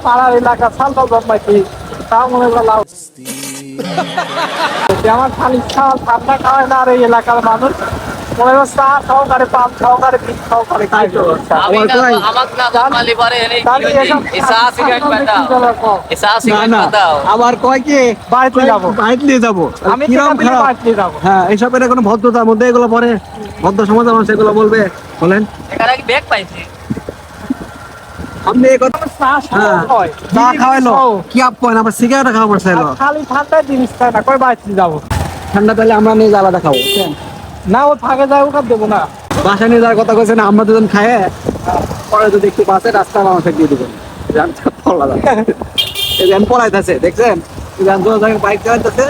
পাড়ার এলাকা সালটাল জন্মাইছি তা মনে করলাম আমার খালি ঠান্ডা খাওয়ায় না আর এই এলাকার মানুষ মনে হয় চা সহকারে পান সহকারে বিষ সহকারে খাইতে আবার কয় কি বাড়িতে যাবো বাইক নিয়ে যাবো আমি কিরম খারাপ বাড়িতে যাবো হ্যাঁ এইসব এটা কোনো ভদ্রতার মধ্যে এগুলো পরে ভদ্র সমাজ আমার সেগুলো বলবে বলেন ব্যাগ পাইছি আপনি এই কথা চা খাওয়াইলো কি আপ পয়েন্ট আবার সিগারেট খাওয়া পড়ছিল খালি ঠান্ডা জিনিস খাই না কই বাড়িতে যাবো ঠান্ডা তাহলে আমরা নিয়ে আলাদা খাবো না ও ফাঁকে যায় ওটা দেবো না বাসা নিয়ে যাওয়ার কথা কইছে না আমরা দুজন খায় পরে যদি একটু বাসে রাস্তা আমাকে দিয়ে দিবেন পলাইতেছে দেখছেন বাইক চালাইতেছে